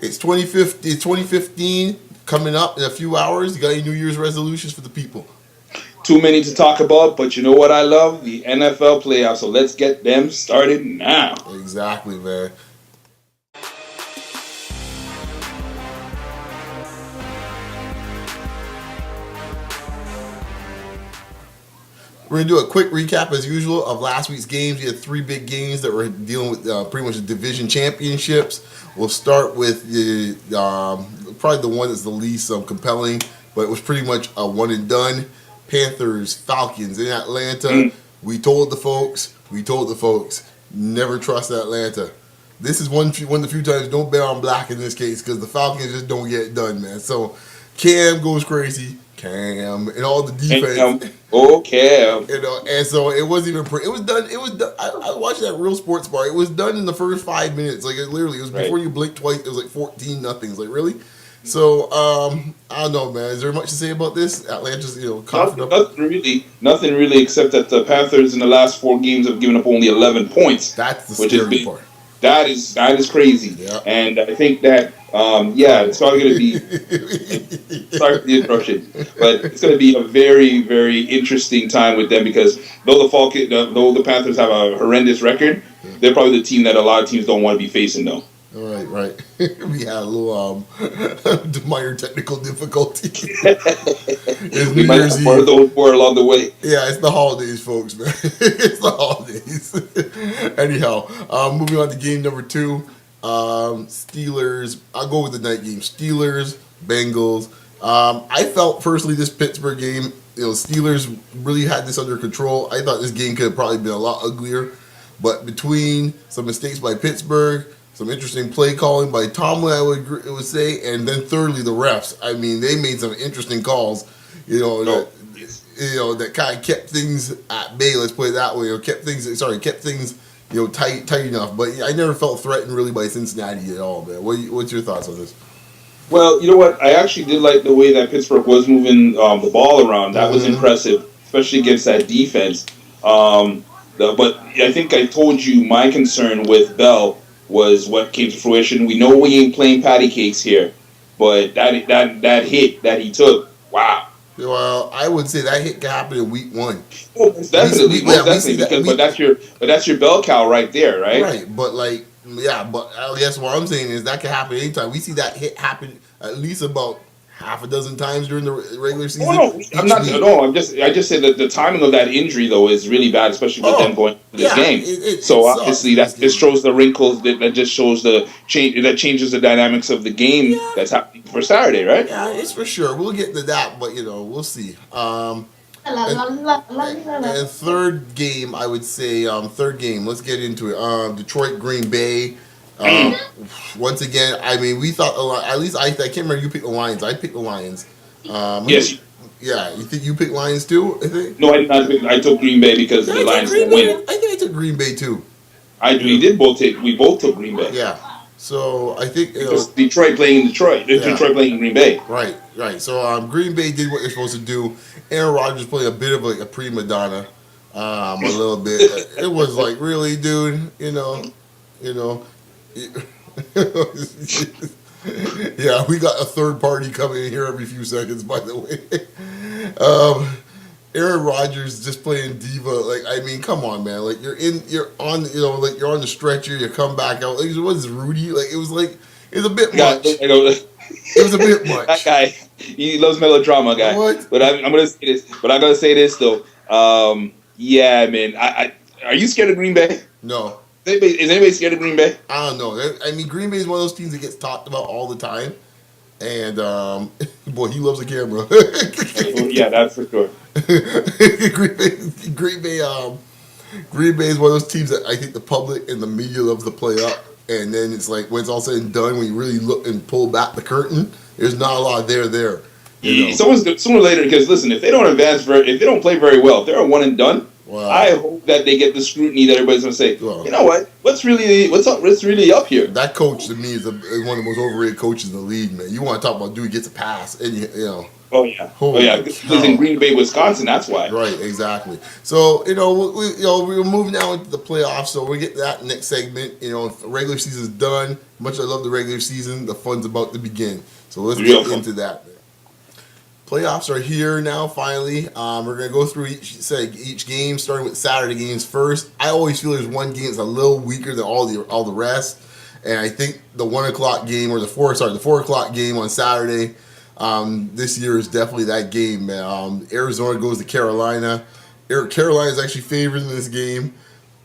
It's 2015 coming up in a few hours. You got any New Year's resolutions for the people? Too many to talk about, but you know what I love? The NFL playoffs. So let's get them started now. Exactly, man. We're going to do a quick recap, as usual, of last week's games. We had 3 big games that were dealing with pretty much the division championships. We'll start with the probably the one that's the least compelling, but it was pretty much a one and done. Panthers, Falcons in Atlanta. We told the folks, never trust Atlanta. This is one of the few times don't bet on black in this case because the Falcons just don't get it done, man. So Cam goes crazy. Cam and all the defense. Cam. And so it wasn't even. It was done. I watched that Real Sports Bar. It was done in the first 5 minutes. Like it was before you blinked twice. It was like 14-0. It's like really. So I don't know, man. Is there much to say about this? Atlanta's confident. Nothing really, except that the Panthers in the last 4 games have given up only 11 points. That's the scary part. That is crazy. Yeah. And I think that it's probably going to be. Sorry for the interruption, but it's going to be a very, very interesting time with them because though the Panthers have a horrendous record, they're probably the team that a lot of teams don't want to be facing, though. Right. We had a little minor technical difficulty. We might have part of those more along the way. Yeah, it's the holidays, folks, man. It's the holidays. Anyhow, moving on to game number 2. Steelers. I'll go with the night game. Steelers, Bengals. I felt personally this Pittsburgh game, Steelers really had this under control. I thought this game could have probably been a lot uglier, but between some mistakes by Pittsburgh, some interesting play calling by Tomlin, I would say, and then thirdly the refs. I mean, they made some interesting calls, that kind of kept things at bay. Let's put it that way, or kept things tight enough. But I never felt threatened really by Cincinnati at all, man. What's your thoughts on this? Well, you know what? I actually did like the way that Pittsburgh was moving the ball around. That was impressive, especially against that defense. But I think I told you my concern with Bell was what came to fruition. We know we ain't playing patty cakes here, but that hit that he took, wow. Well, I would say that hit happened in week 1. Oh, definitely, but that's your bell cow right there, right? Right, but but I guess what I'm saying is that can happen anytime. We see that hit happen at least about half a dozen times during the regular season. Oh, no, I'm not. No, I just said that the timing of that injury though is really bad, especially with them going to this game. So obviously that just shows the wrinkles. That just shows the change. That changes the dynamics of the game that's happening for Saturday, right? Yeah, it's for sure. We'll get to that, but we'll see. And third game, I would say, let's get into it. Detroit, Green Bay. Once again, I mean, we thought at least I can't remember you picked the Lions. I picked the Lions. Yes. Yeah, you think you picked Lions too? I think. No, I did not. I took Green Bay because the Lions didn't win. I think I took Green Bay too. We both took Green Bay. Yeah. So I think Detroit playing in Detroit. Detroit playing in Green Bay. Right. So Green Bay did what they're supposed to do. Aaron Rodgers played a bit of a prima donna, a little bit. It was like, really, dude. Yeah, we got a third party coming in here every few seconds, by the way. Aaron Rodgers just playing diva. Like, I mean, come on, man. Like, you're on the stretcher, you come back out. Like, what is Rudy? Like, it was a bit much. It was a bit much. That guy, he loves melodrama, guy. What? But I'm gonna say this. But I'm gonna say this though. Yeah, man. Are you scared of Green Bay? No. Is anybody scared of Green Bay? I don't know. I mean, Green Bay is one of those teams that gets talked about all the time. And, boy, he loves the camera. Yeah, that's for sure. Green Bay is one of those teams that I think the public and the media loves to play up. And then it's like, when it's all said and done, when you really look and pull back the curtain, there's not a lot there. Sooner or later, because listen, if they don't if they don't play very well, if they're a one and done, wow. I hope that they get the scrutiny that everybody's going to say, you know what? What's really up here? That coach to me is one of the most overrated coaches in the league, man. You want to talk about dude gets a pass, and Oh yeah. Holy He lives in cow. Green Bay, Wisconsin. That's why. Right, exactly. So we're moving now into the playoffs. So we get to that next segment. Regular season's done. Much I love the regular season. The fun's about to begin. So let's Real get fun. into that. Playoffs are here now. Finally, we're gonna go through each game, starting with Saturday games first. I always feel there's one game that's a little weaker than all the rest, and I think the 1 o'clock game or the 4 o'clock game on Saturday. This year is definitely that game, man. Arizona goes to Carolina. Carolina is actually favored in this game.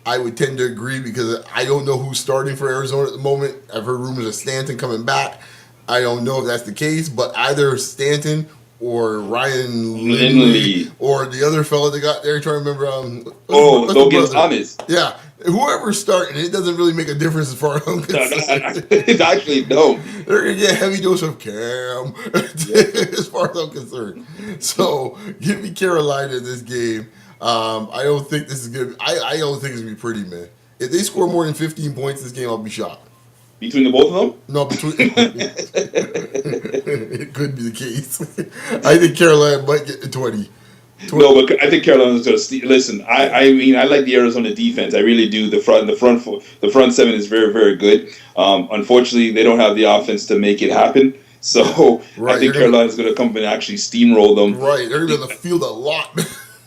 I would tend to agree because I don't know who's starting for Arizona at the moment. I've heard rumors of Stanton coming back. I don't know if that's the case, but either Stanton or Ryan Lindley or the other fellow they got there, I'm trying to remember. Logan Thomas. Yeah, whoever's starting, it doesn't really make a difference as far as I'm concerned. It's actually no. They're gonna get a heavy dose of Cam, as far as I'm concerned. So give me Carolina in this game. I don't think this is gonna. I don't think it's gonna be pretty, man. If they score more than 15 points this game, I'll be shocked. Between the both of them? No, between it could be the case. I think Carolina might get to 20. No, but I think Carolina's going to listen. I mean, I like the Arizona defense. I really do. The front seven is very, very good. Unfortunately, they don't have the offense to make it happen. So I think Carolina's going to come and actually steamroll them. Right, they're going to field a lot.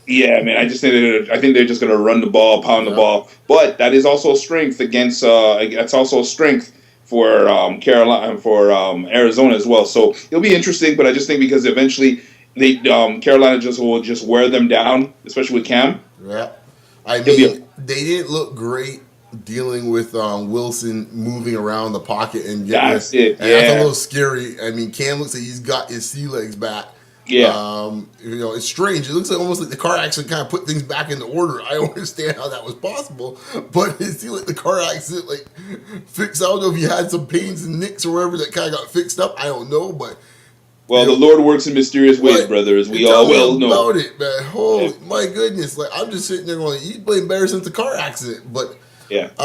Yeah, man. I think they're just going to run the ball, pound the ball. But that is also a strength against. That's also a strength for Carolina, for Arizona as well. So it'll be interesting. But I just think because eventually Carolina will just wear them down, especially with Cam. Yeah, I mean they didn't look great dealing with Wilson moving around the pocket and getting that's it. And that's a little scary. I mean, Cam looks like he's got his sea legs back. Yeah. It's strange. It looks like almost like the car accident kind of put things back into order. I don't understand how that was possible, but it seemed like the car accident fixed. I don't know if he had some pains and nicks or whatever that kind of got fixed up. I don't know, but well, the Lord works in mysterious ways, brother, as we all well know. About it, man. Holy my goodness! I'm just sitting there going, "He's playing better since the car accident." But I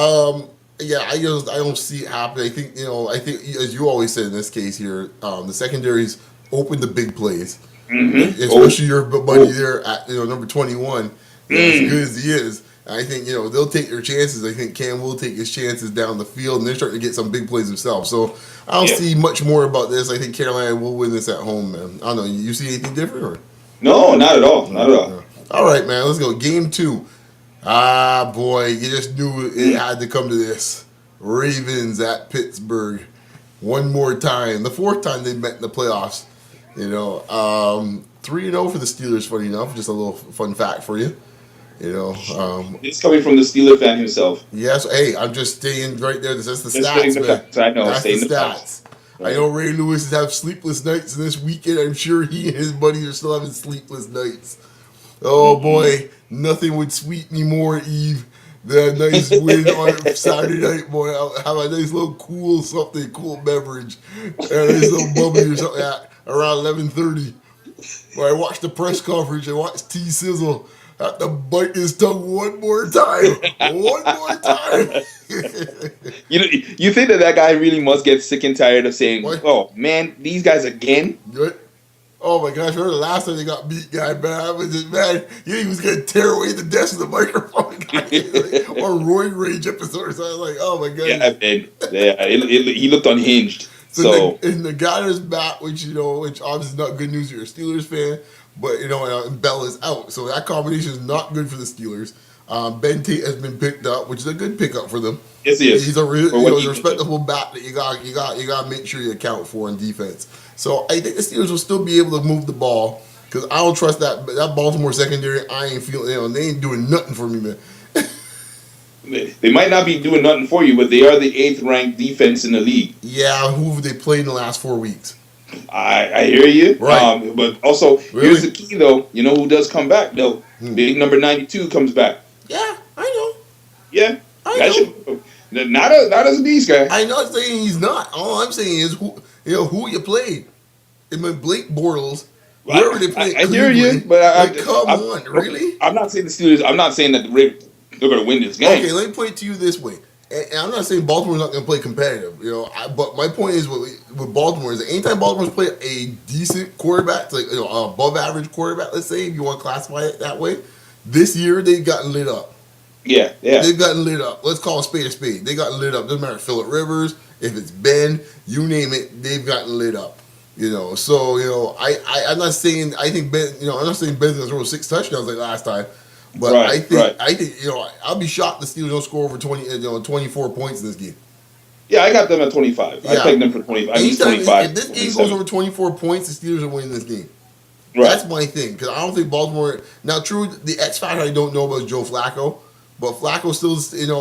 don't see it happening. I think as you always said in this case here, the secondaries open the big plays. Mm-hmm. Especially your buddy there at number 21, as good as he is. I think they'll take their chances. I think Cam will take his chances down the field, and they're starting to get some big plays themselves. So I don't see much more about this. I think Carolina will win this at home, man. I don't know. You see anything different? Or? No, not at all. Not at all. No. All right, man. Let's go. Game 2. Ah, boy, you just knew it had to come to this. Ravens at Pittsburgh. One more time. The fourth time they met in the playoffs. 3-0 for the Steelers, funny enough. Just a little fun fact for you. It's coming from the Steeler fan himself. Yes. Hey, I'm just staying right there. That's the stats, man. I know. That's the stats. Right. I know Ray Lewis have sleepless nights this weekend. I'm sure he and his buddies are still having sleepless nights. Oh, boy. Nothing would sweet me more, Eve, than a nice win on Saturday night, boy. I'll have a nice little cool beverage. And a nice little bubbly or something around 11:30. Where I watched the press conference, I watched T-Sizzle have to bite his tongue one more time. One more time. You think that guy really must get sick and tired of saying, what? "Oh man, these guys again." Good. Oh my gosh! Remember the last time they got beat, guy? Man, he was gonna tear away the desk of the microphone, or Roy Rage episode. So I was like, oh my god. Yeah, man. He looked unhinged. So the guy is back, which obviously is not good news if you're a Steelers fan. But and Bell is out, so that combination is not good for the Steelers. Ben Tate has been picked up, which is a good pickup for them. Yes, he is. He's a respectable bat that you got to make sure you account for in defense. So I think the Steelers will still be able to move the ball because I don't trust that Baltimore secondary. I ain't feeling they ain't doing nothing for me, man. They might not be doing nothing for you, but they are the 8th ranked defense in the league. Yeah, who have they played in the last 4 weeks? I hear you. Right. But also, here's the key, though. You know who does come back, though? Big number 92 comes back. Yeah, I know. Yeah. I know. Not as a beast guy. I'm not saying he's not. All I'm saying is who you played. I mean, Blake Bortles. Whoever they played. I hear you, but come on, really? I'm not saying the Steelers. I'm not saying that they're going to win this game. Okay, let me put it to you this way. And I'm not saying Baltimore's not going to play competitive, but my point is with Baltimore is that anytime Baltimore's played a decent quarterback, like above average quarterback, let's say if you want to classify it that way, this year they've gotten lit up. Yeah. They've gotten lit up. Let's call a spade a spade. They got lit up. Doesn't matter if Phillip Rivers, if it's Ben, you name it, they've gotten lit up. So I'm not saying I think Ben. I'm not saying Ben's gonna throw 6 touchdowns like last time. But I think I'll be shocked the Steelers don't score over 24 points in this game. Yeah, I got them at 25. I pegged them for 25. At least 25. If this game goes over 24 points, the Steelers are winning this game. Right. That's my thing because I don't think Baltimore. Now, true, the X factor I don't know about is Joe Flacco, but Flacco still,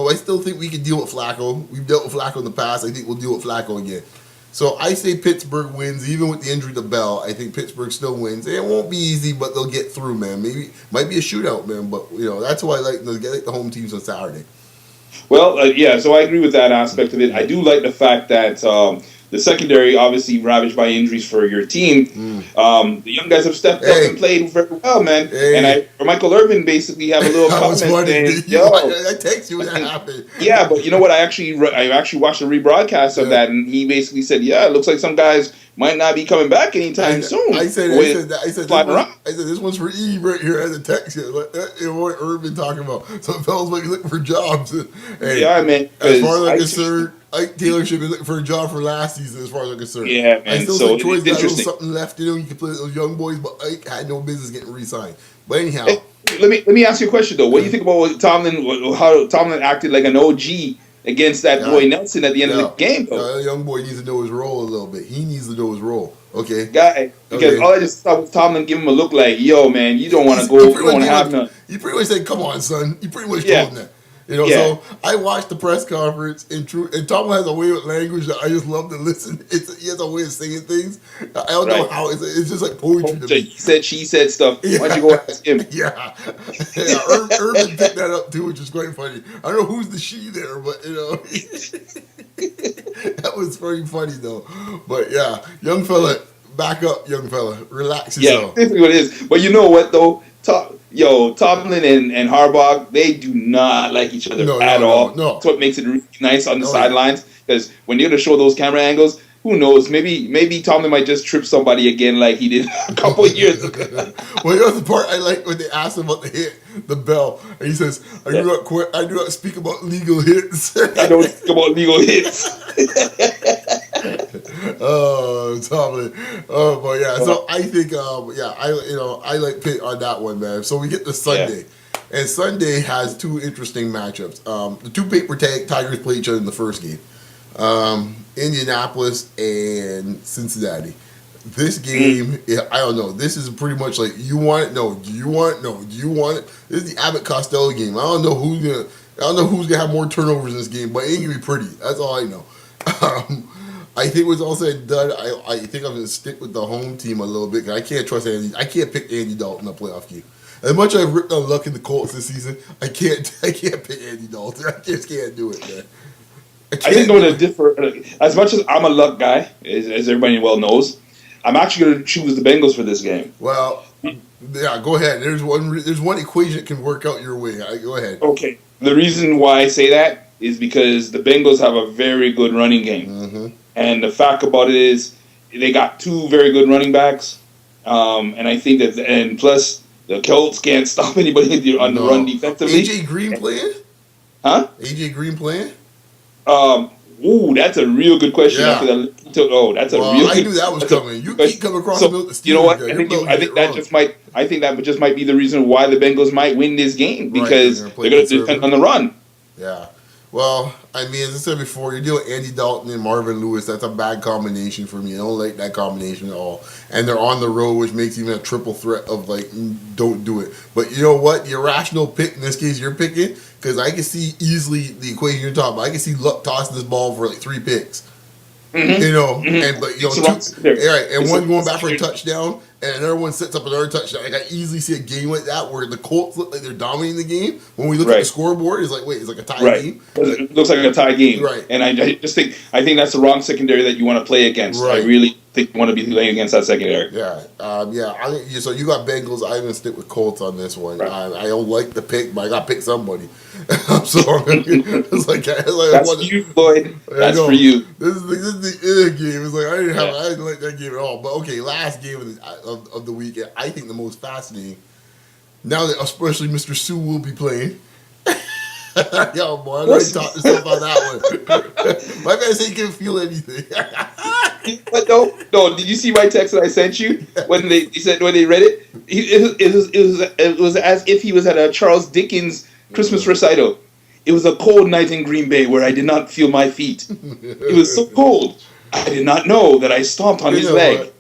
I still think we can deal with Flacco. We've dealt with Flacco in the past. I think we'll deal with Flacco again. So I say Pittsburgh wins, even with the injury to Bell. I think Pittsburgh still wins. It won't be easy, but they'll get through, man. Maybe might be a shootout, man. But that's why I like the home teams on Saturday. Well, so I agree with that aspect of it. I do like the fact that the secondary, obviously ravaged by injuries for your team. The young guys have stepped up and played very well, man. And Michael Irvin basically have a little comment saying, I text you when that happened. Yeah, but you know what? I actually watched a rebroadcast of that, and he basically said, it looks like some guys might not be coming back anytime soon. I said this one's for Eve right here as a text. What Irvin talking about? Some fellas might be looking for jobs. Hey, yeah, man. As far as I'm concerned, Ike Taylor should be looking for a job for last season, as far as I'm concerned. Yeah, man. I still think Troy's got a little something left. You can play with those young boys, but Ike had no business getting re-signed. But anyhow, let me ask you a question though. What do you think about how Tomlin acted like an OG against that boy Nelson at the end of the game, though? Young boy needs to know his role a little bit. He needs to know his role. Okay, because all I just thought was Tomlin give him a look like, "Yo, man, you don't want to go. You don't want to have none." You pretty much said, "Come on, son." You pretty much told him that. So I watched the press conference, and Tomlin has a way with language that I just love to listen. He has a way of saying things. I don't know how. It's just like poetry to me. He said, she said stuff. Why don't you go ask him? Urban picked that up too, which is quite funny. I don't know who's the she there, but that was pretty funny though. But yeah, young fella, back up, young fella, relax yourself. Yeah, that's what it is. But you know what though? Tomlin and Harbaugh, they do not like each other at all. No. That's what makes it really nice on the sidelines. Because when you're to show those camera angles, who knows? Maybe Tomlin might just trip somebody again like he did a couple of years ago. Well, the part I like when they asked him about the bell, and he says, I do not speak about legal hits. I don't speak about legal hits. Oh, Tomlin. Oh, but yeah. So I think, I like Pitt on that one, man. So we get to Sunday. Yeah. And Sunday has 2 interesting matchups. The 2 paper Tigers play each other in the first game. Indianapolis and Cincinnati. This game, I don't know. This is pretty much like, you want it? No. Do you want it? No. Do you want it? This is the Abbott Costello game. I don't know who's gonna have more turnovers in this game, but it ain't gonna be pretty. That's all I know. I think what's all said and done, I think I'm going to stick with the home team a little bit. Cause I can't trust Andy. I can't pick Andy Dalton in a playoff game. As much as I've ripped on Luck in the Colts this season, I can't pick Andy Dalton. I just can't do it, man. I think I'm going to differ. As much as I'm a Luck guy, as everybody well knows, I'm actually going to choose the Bengals for this game. Well, yeah, go ahead. There's one equation that can work out your way. Go ahead. Okay. The reason why I say that is because the Bengals have a very good running game. Mm-hmm. And the fact about it is they got 2 very good running backs. And I think that, and plus the Colts can't stop anybody on the run defensively. AJ Green playing? Huh? AJ Green playing? That's a real good question. Yeah. That's a real good I knew that was coming. You keep coming across the Steelers. You know what? I think that just might be the reason why the Bengals might win this game because they're going to depend on the run. Yeah. Well, I mean, as I said before, you're dealing with Andy Dalton and Marvin Lewis. That's a bad combination for me. I don't like that combination at all. And they're on the road, which makes even a triple threat of, don't do it. But you know what? The irrational pick in this case you're picking, because I can see easily the equation you're talking about. I can see Luck tossing this ball for 3 picks. Mm-hmm. And one going back for a touchdown, and another one sets up another touchdown. I easily see a game like that where the Colts look like they're dominating the game. When we look at the scoreboard, it's like, wait, it's like a tie game. It looks like a tie game, right? And I think that's the wrong secondary that you want to play against. Right. I really think you want to be playing against that secondary. Yeah, so you got Bengals. I'm gonna stick with Colts on this one. Right. I don't like the pick, but I got to pick somebody. So I'm gonna, That's for you, Floyd. That's for you. This is the game. It's like I didn't like that game at all. But okay, last game of the weekend. I think the most fascinating. Now that especially Mr. Sue will be playing. Yo, boy, I'm going to talk to stuff about that one. My man said he couldn't feel anything. But no. Did you see my text that I sent you when they read it? It was as if he was at a Charles Dickens Christmas recital. It was a cold night in Green Bay where I did not feel my feet. It was so cold. I did not know that I stomped on his leg.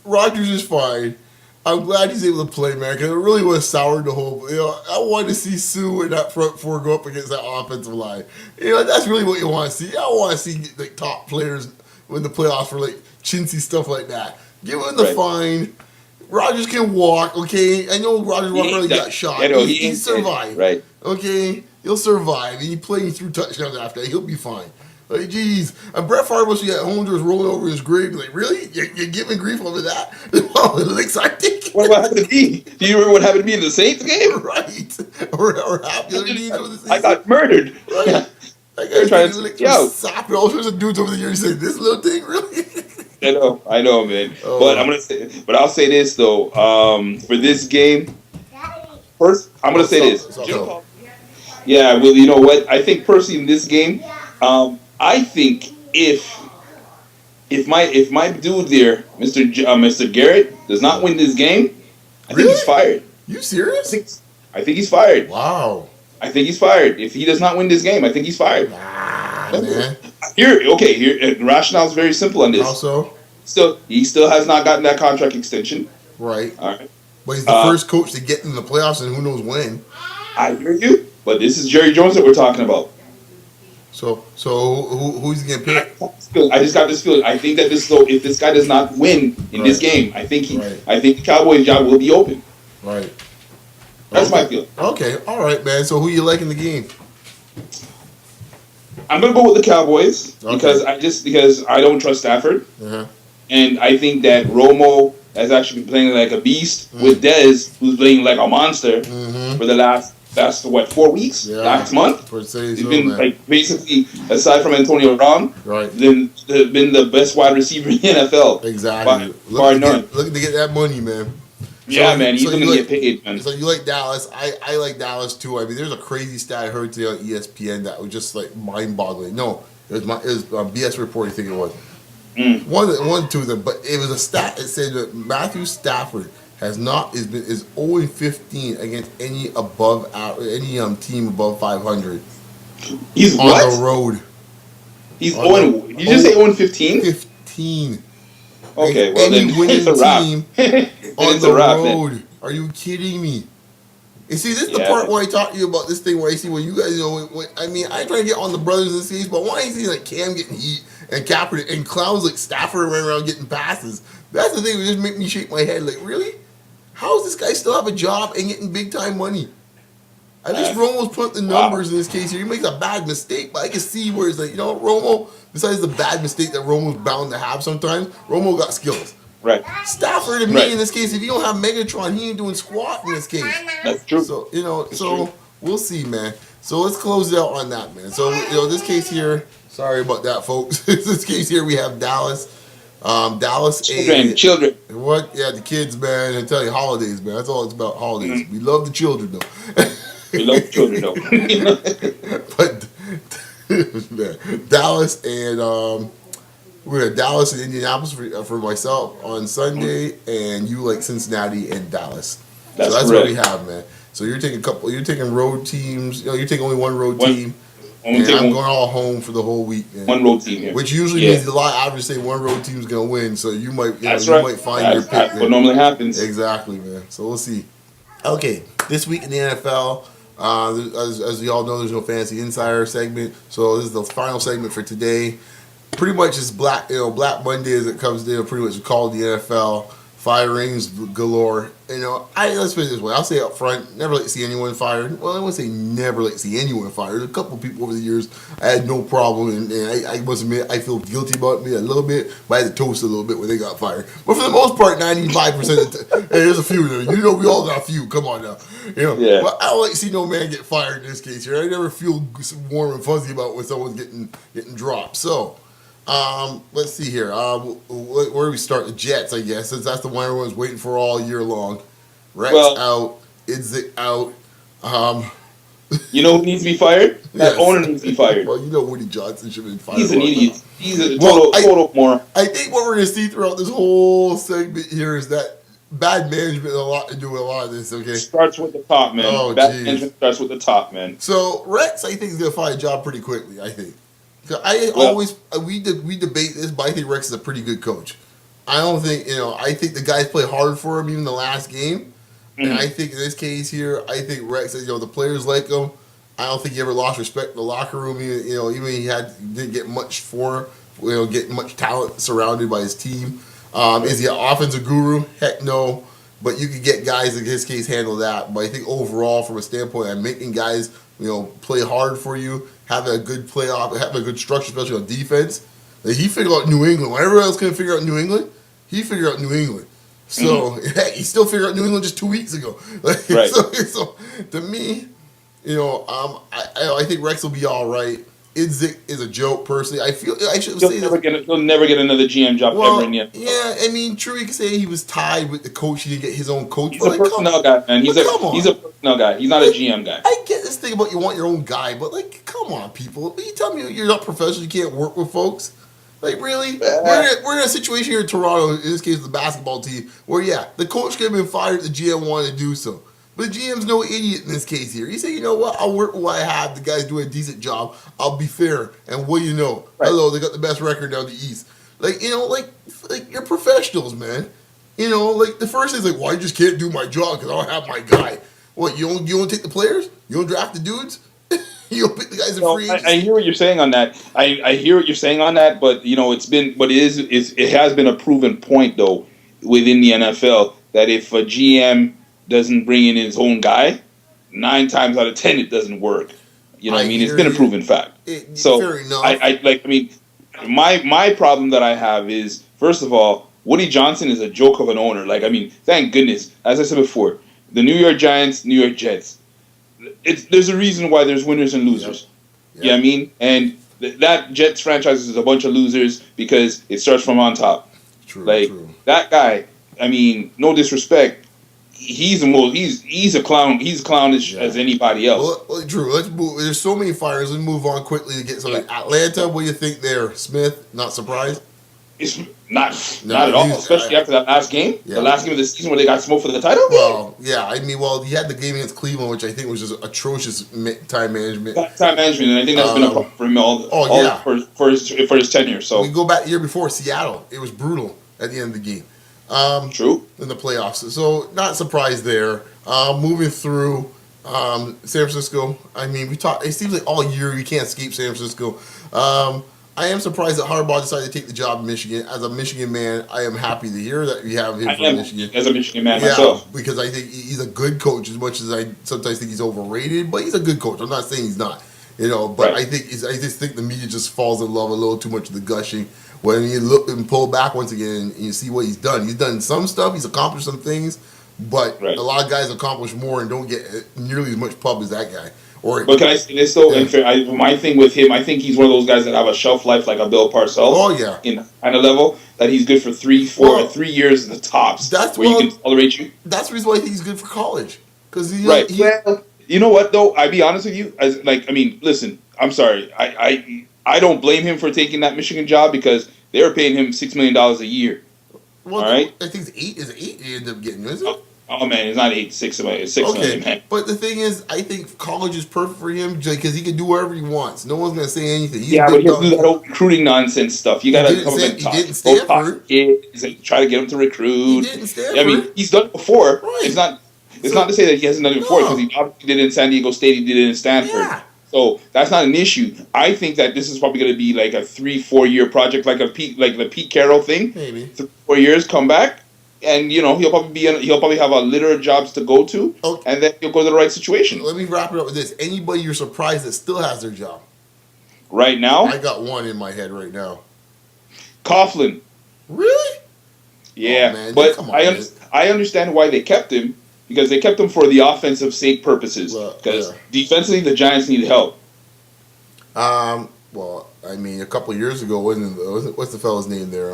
Rodgers is fine. I'm glad he's able to play, man, because it really was soured the whole. I wanted to see Sue in that front four go up against that offensive line. That's really what you want to see. I don't want to see like top players win the playoffs for like chintzy stuff like that. Give him the fine. Rodgers can walk, okay? I know Rodgers really got shot. I know he survived, right? Okay, he'll survive. And he played through touchdowns after that. He'll be fine. Like, geez. And Brett Favre must be at home just rolling over his grave. Like, really? You're giving grief over that? Oh, it looks like what happened to me? Do you remember what happened to me in the Saints game? Right. Or half the other teams over the season. I got murdered. Right. Like, They're trying to sap and all sorts of dudes over the years say, this little thing, really? I know, man. But I'll say this though. For this game, first I'm gonna say this. Yeah, well, you know what? I think personally in this game, I think if my dude there, Mr. Garrett, does not win this game, I think he's fired. You serious? I think he's fired. Wow. I think he's fired. If he does not win this game, I think he's fired. Man. Here, rationale is very simple on this. Also, he still has not gotten that contract extension. Right. All right. But he's the first coach to get in the playoffs, and who knows when. I hear you, but this is Jerry Jones that we're talking about. So who's he gonna pick? I just got this feeling. I think that if this guy does not win in this game, I think the Cowboys job will be open. Right. That's my feeling. Okay. All right, man. So who you like in the game? I'm gonna go with the Cowboys because I don't trust Stafford, and I think that Romo has actually been playing like a beast with Dez, who's playing like a monster for the last 4 weeks, last month. He's been like basically, aside from Antonio Brown, been the best wide receiver in the NFL. Exactly. Looking to get that money, man. Yeah, man, he's going to get paid, man. So you like Dallas. I like Dallas, too. I mean, there's a crazy stat I heard today on ESPN that was just, like, mind-boggling. No, it was BS Report, I think it was. Two of them. But it was a stat that said that Matthew Stafford is 0-15 against any team above 500. He's on the road. He's 0. Did you just say 0-15? 15. Okay, well then winning it's a wrap. team on the road. Then. Are you kidding me? And see, this is the part where I talk to you about this thing where I see when you guys I try to get on the brothers in this case, but why is he like Cam getting heat and Kaepernick and clowns like Stafford running around getting passes? That's the thing that just make me shake my head. Like, really? How does this guy still have a job and getting big time money? At least Romo's put the numbers in this case here. He makes a bad mistake, but I can see where it's like, Romo, besides the bad mistake that Romo's bound to have sometimes, Romo got skills. Right. Stafford and me in this case, if you don't have Megatron, he ain't doing squat in this case. That's true. So, we'll see, man. So let's close it out on that, man. So, this case here, sorry about that, folks. This case here, we have Dallas. Dallas children. What? Yeah, the kids, man. I tell you, holidays, man. That's all it's about, holidays. We love the children, though. We love children, though. But Dallas and we're at Dallas and Indianapolis for myself on Sunday, and you like Cincinnati and Dallas. That's what we have, man. So you're taking road teams. You're taking only one road team. And I'm going all home for the whole week, man. One road team here. Which usually means a lot of average say one road team's going to win, so you might might find your pick. That's what normally happens. Exactly, man. So we'll see. Okay, this week in the NFL, as you all know, there's no Fantasy Insider segment, so this is the final segment for today. Pretty much it's Black Monday as it comes to pretty much called the NFL firings galore. Let's put it this way. I'll say up front, never like to see anyone fired. Well, I wouldn't say never like to see anyone fired. There's a couple people over the years I had no problem, and I must admit I feel guilty about me a little bit, but I had to toast a little bit when they got fired. But for the most part, 95% of the time, there's a few there. We all got a few. Come on now. Yeah. But I don't like to see no man get fired in this case here. I never feel warm and fuzzy about when someone's getting dropped. So, let's see here. Where do we start? The Jets, I guess, since that's the one everyone's waiting for all year long. Rex out, Idzik out. You know who needs to be fired? That owner needs to be fired. Well, Woody Johnson should have been fired. He's an idiot. He's a total moron. I think what we're going to see throughout this whole segment here is that bad management has a lot to do with a lot of this, okay? It starts with the top, man. Oh, bad management starts with the top, man. So, Rex, I think, is going to find a job pretty quickly, I think. We debate this, but I think Rex is a pretty good coach. I don't think, I think the guys play hard for him even the last game. Mm-hmm. And I think in this case here, I think Rex, the players like him. I don't think he ever lost respect in the locker room. Even he didn't get much for him, get much talent surrounded by his team. Is he an offensive guru? Heck no. But you could get guys in his case handle that. But I think overall, from a standpoint of making guys, play hard for you, having a good playoff, having a good structure, especially on defense. Like he figured out New England. When everyone else couldn't figure out New England, he figured out New England. So he still figured out New England just 2 weeks ago. Right. So to me, I think Rex will be all right. Idzik is a joke, personally. I should say he'll never get another GM job ever in the NFL. Yeah, true. You could say he was tied with the coach. He didn't get his own coach. He's a personnel guy, man. He's a personnel guy. He's not a GM guy. I get this thing about you want your own guy, but come on, people. You tell me you're not professional. You can't work with folks. Really? We're in a situation here in Toronto, in this case, the basketball team, where the coach could have been fired. The GM wanted to do so. But the GM's no idiot in this case here. He said, you know what? I'll work with what I have. The guy's doing a decent job. I'll be fair. And what do you know? Right. Hello, they got the best record down the East. You're professionals, man. The first thing is well, I just can't do my job because I don't have my guy. What, you don't take the players? You don't draft the dudes? You don't pick the guys in free agency? I hear what you're saying on that. I hear what you're saying on that, but it has been a proven point though within the NFL that if a GM doesn't bring in his own guy, 9 times out of 10 it doesn't work. You know what I mean? It's been a proven fact. Fair enough. My problem that I have is, first of all, Woody Johnson is a joke of an owner. Thank goodness, as I said before, the New York Giants, New York Jets. There's a reason why there's winners and losers. Yep. You know what I mean? And that Jets franchise is a bunch of losers because it starts from on top. True. That guy, no disrespect, he's a clown. He's clownish as anybody else. Well, Drew, let's move. There's so many fires. Let's move on quickly to get something. Atlanta, what do you think there? Smith, not surprised? It's not at all, especially after that last game. Yeah. The last game of the season where they got smoked for the title. Well, yeah. He had the game against Cleveland, which I think was just atrocious time management. Time management, and I think that's been a problem for him for his tenure. So we go back the year before Seattle. It was brutal at the end of the game. True. In the playoffs. So, not surprised there. Moving through San Francisco. It seems like all year you can't escape San Francisco. I am surprised that Harbaugh decided to take the job in Michigan. As a Michigan man, I am happy to hear that you have him from Michigan. As a Michigan man myself. Because I think he's a good coach as much as I sometimes think he's overrated, but he's a good coach. I'm not saying he's not. But I just think the media just falls in love a little too much with the gushing. When you look and pull back once again and you see what he's done. He's done some stuff, he's accomplished some things, but a lot of guys accomplish more and don't get nearly as much pub as that guy. But can I say this though? Yeah. My thing with him, I think he's one of those guys that have a shelf life like a Bill Parcells. Oh yeah, in kind of level that he's good for 3 years at the tops. That's where he can tolerate you. That's the reason why I think he's good for college. Because well, you know what though? I'll be honest with you. Listen, I'm sorry. I don't blame him for taking that Michigan job because they were paying him $6 million a year. Well, all right, I think it's 8. Is it 8? He ended up getting, is it? Oh man, it's not 8, 6 million. It's 6 million, man. But the thing is, I think college is perfect for him because he can do whatever he wants. No one's gonna say anything. But he'll do that whole recruiting nonsense stuff. You gotta come and talk. He didn't Stanford. Kids and try to get him to recruit. He didn't Stanford. He's done it before. Right. It's not to say that he hasn't done it before because he obviously did it in San Diego State. He did it in Stanford. Yeah. So that's not an issue. I think that this is probably going to be like a 3-4 year project, like the Pete Carroll thing. Maybe 3-4 years, come back. and he'll probably have a litter of jobs to go to, Okay. and then he'll go to the right situation. Let me wrap it up with this. Anybody you're surprised that still has their job? Right now, I got one in my head right now. Coughlin. Really? Yeah, Oh, man, but come on, I understand why they kept him, because they kept him for the offensive sake purposes. Well, Because yeah. defensively, the Giants need help. Well, I mean, a couple of years ago, what's the fella's name there?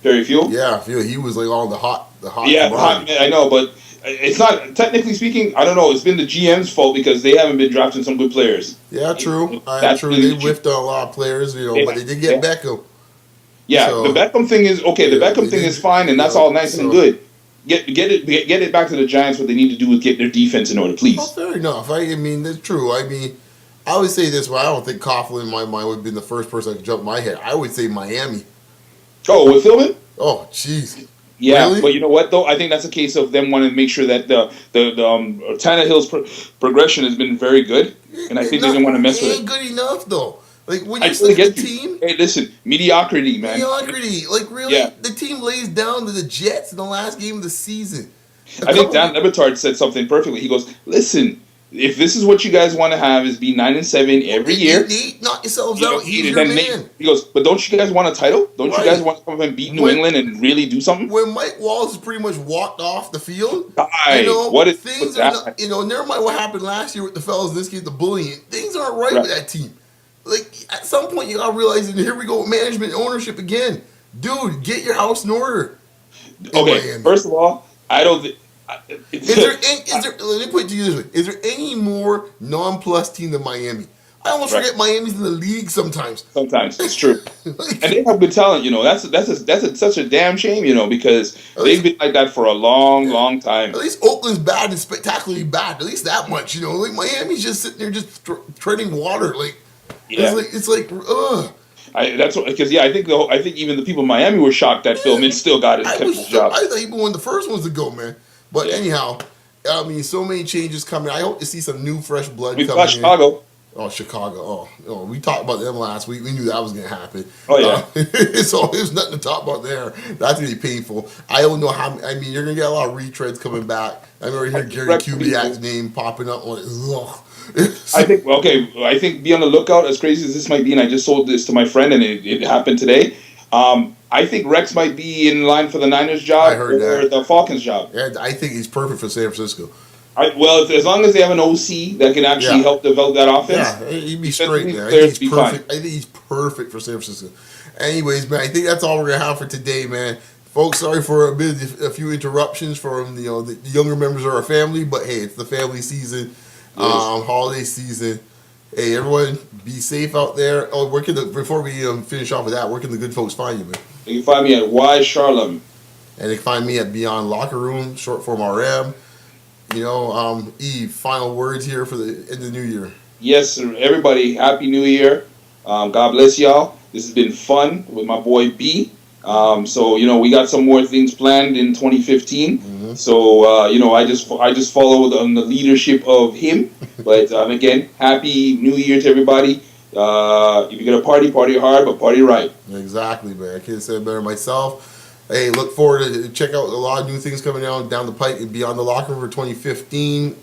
Perry Fuel. Yeah, I feel he was like on the hot. Yeah, grind. I know, but it's not technically speaking. I don't know. It's been the GM's fault because they haven't been drafting some good players. Yeah, true. That's True. really They whiffed on a lot of players, Yeah, but they did get Beckham. Yeah, So, the Beckham thing is okay. The yeah, Beckham they thing did, is fine, and that's all nice and so- good. Get it back to the Giants. What they need to do is get their defense in order, please. Well, fair enough. I mean, that's true. I mean, I would say this, but I don't think Coughlin in my mind would have been the first person that could jump in my head. I would say Miami. Oh, with Philbin? Oh, jeez. Yeah, Really? but you know what though? I think that's a case of them wanting to make sure that the Tannehill's progression has been very good, and I think they didn't want to mess with ain't it. good enough, though. Like, when I you totally look at get the you. team, Hey, listen, mediocrity, man. mediocrity. Like, really, Yeah. the team lays down to the Jets in the last game of the season. I think Dan Lebitard said something perfectly. He goes, "Listen, if this is what you guys want to have, is be 9-7 every year." Knock yourselves You know, out. He's and your then man. he goes, "But don't you guys want a title? Don't Right. you guys want to come up and beat New When- England and really do something?" When Mike Wallace pretty much walked off the field, Aye, what is things with are that? not, never mind what happened last year with the fellas, in this case, the bullying. Things aren't right Right. with that team. Like, at some point, you gotta realize, and here we go with management and ownership again. Dude, get your house in order. in Okay, Miami. first of all, I don't. Is there, let me put it to you this way. Is there any more non-plus team than Miami? I almost Right. forget Miami's in the league sometimes. Sometimes it's true, Like, and they have good talent. That's such a damn shame. Because At they've least- been like that for a long time. At least Oakland's bad and spectacularly bad. At least that much, Like Miami's just sitting there, just treading water. Like, Yeah, it's like, ugh. that's because I think even the people in Miami were shocked that Philbin still got it, kept his job. I thought he was one of the first ones to go, man. But Yeah. anyhow, I mean, so many changes coming. I hope to see some new, fresh blood We coming got Chicago. in. Oh, Chicago. Oh, we talked about them last week. We knew that was going to happen. Oh, yeah. So there's nothing to talk about there. That's going to be painful. I don't know how. I mean, you're going to get a lot of retreads coming back. I remember hearing Gary Kubiak's name popping up. Like, ugh. I think be on the lookout. As crazy as this might be, and I just told this to my friend, and it happened today. I think Rex might be in line for the Niners job I heard or that. the Falcons job. Yeah, I think he's perfect for San Francisco. As long as they have an OC that can actually Yeah. help develop that offense. Yeah, he'd be straight there. I Players think he's be fine. perfect. I think he's perfect for San Francisco. Anyways, man, I think that's all we're gonna have for today, man. Folks, sorry for a few interruptions from the younger members of our family, but hey, it's the family season, holiday season. Hey, everyone, be safe out there. Oh, before we finish off with that, where can the good folks find you, man? You can find me at Y Charlem. And they can find me at Beyond Locker Room, short form RM. Eve, final words here for the end of the new year. Yes, sir. Everybody, Happy New Year. God bless y'all. This has been fun with my boy B. So we got some more things planned in 2015. Mm-hmm. So I just followed on the leadership of him. But again, Happy New Year to everybody. If you're gonna party hard, but party right. Exactly, man. I can't say it better myself. Hey, look forward to check out a lot of new things coming down the pike and Beyond the Locker Room for 2015.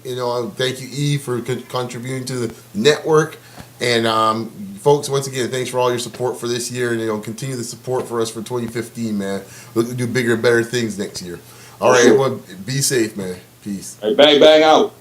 Thank you, Eve, for contributing to the network. And folks, once again, thanks for all your support for this year, and continue the support for us for 2015, man. Look to do bigger and better things next year. All right, everyone, be safe, man. Peace. All right, bang out.